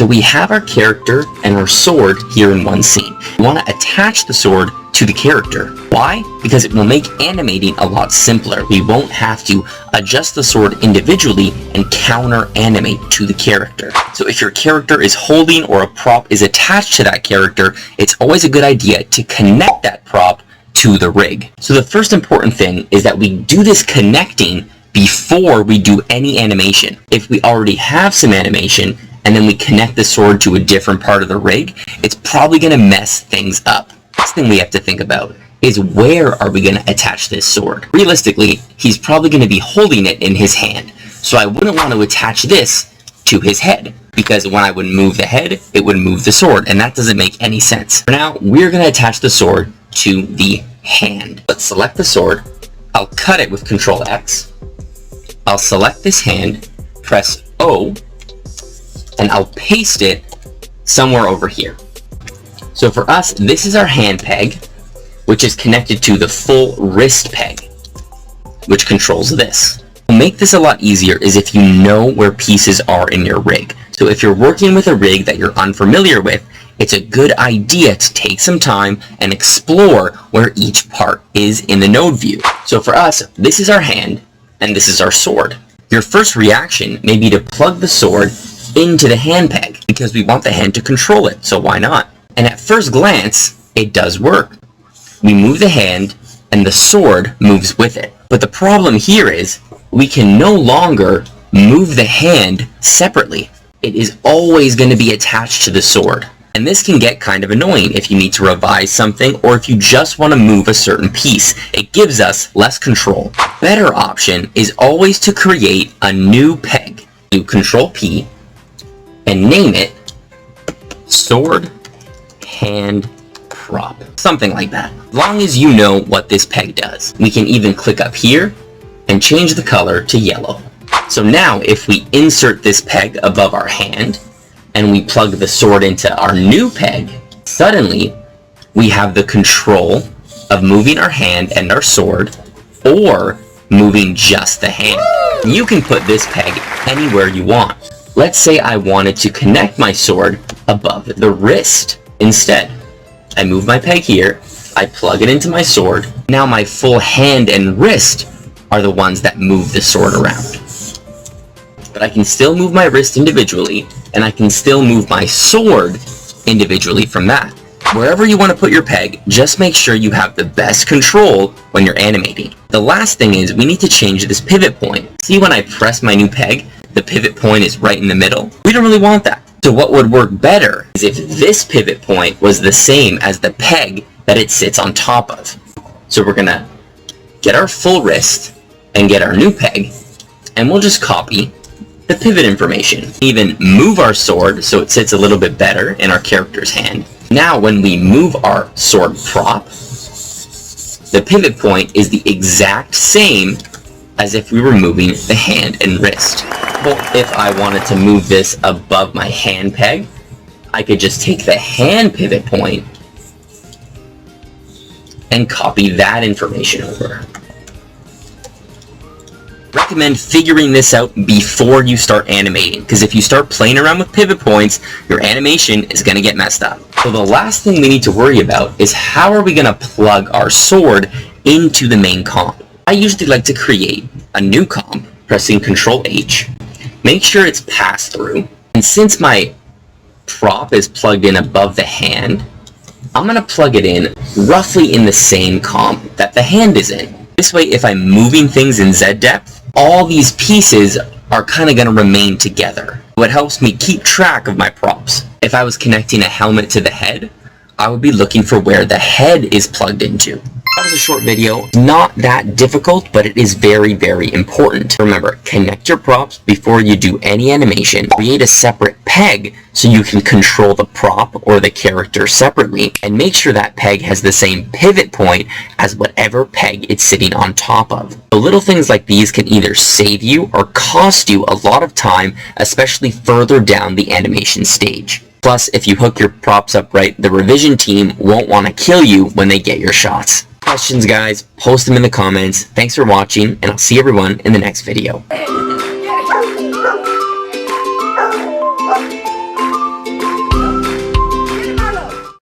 So we have our character and our sword here in one scene. We want to attach the sword to the character. Why? Because it will make animating a lot simpler. We won't have to adjust the sword individually and counter animate to the character. So if your character is holding or a prop is attached to that character, it's always a good idea to connect that prop to the rig. So the first important thing is that we do this connecting before we do any animation. If we already have some animation and then we connect the sword to a different part of the rig, it's probably going to mess things up. Next thing we have to think about is, where are we going to attach this sword? Realistically, he's probably going to be holding it in his hand. So I wouldn't want to attach this to his head, because when I would move the head, it would move the sword, and that doesn't make any sense. For now, we're going to attach the sword to the hand. Let's select the sword. I'll cut it with Control X. I'll select this hand, press O, and I'll paste it somewhere over here. So for us, this is our hand peg, which is connected to the full wrist peg, which controls this. What will make this a lot easier is if you know where pieces are in your rig. So if you're working with a rig that you're unfamiliar with, it's a good idea to take some time and explore where each part is in the node view. So for us, this is our hand, and this is our sword. Your first reaction may be to plug the sword into the hand peg, because we want the hand to control it, so why not? And at first glance, it does work. We move the hand, and the sword moves with it. But the problem here is, we can no longer move the hand separately. It is always going to be attached to the sword. And this can get kind of annoying if you need to revise something, or if you just want to move a certain piece. It gives us less control. Better option is always to create a new peg. Do Control P and name it sword hand prop. Something like that. As long as you know what this peg does. We can even click up here and change the color to yellow. So now if we insert this peg above our hand, and we plug the sword into our new peg, suddenly we have the control of moving our hand and our sword, or moving just the hand. You can put this peg anywhere you want. Let's say I wanted to connect my sword above the wrist instead. I move my peg here, I plug it into my sword. Now my full hand and wrist are the ones that move the sword around. But I can still move my wrist individually, and I can still move my sword individually from that. Wherever you want to put your peg, just make sure you have the best control when you're animating. The last thing is, we need to change this pivot point. See, when I press my new peg, the pivot point is right in the middle? We don't really want that. So what would work better is if this pivot point was the same as the peg that it sits on top of. So we're gonna get our full wrist and get our new peg, and we'll just copy the pivot information. Even move our sword so it sits a little bit better in our character's hand. Now when we move our sword prop, the pivot point is the exact same as if we were moving the hand and wrist. Well, if I wanted to move this above my hand peg, I could just take the hand pivot point and copy that information over. Recommend figuring this out before you start animating, because if you start playing around with pivot points, your animation is going to get messed up. So the last thing we need to worry about is, how are we going to plug our sword into the main comp? I usually like to create a new comp, pressing Control H, make sure it's pass through, and since my prop is plugged in above the hand, I'm going to plug it in roughly in the same comp that the hand is in. This way, if I'm moving things in Z depth, all these pieces are kind of going to remain together. It helps me keep track of my props. If I was connecting a helmet to the head, I would be looking for where the head is plugged into. That was a short video. Not that difficult, but it is very, very important. Remember, connect your props before you do any animation. Create a separate peg so you can control the prop or the character separately, and make sure that peg has the same pivot point as whatever peg it's sitting on top of. The little things like these can either save you or cost you a lot of time, especially further down the animation stage. Plus, if you hook your props up right, the revision team won't want to kill you when they get your shots. Questions, guys, post them in the comments. Thanks for watching, and I'll see everyone in the next video.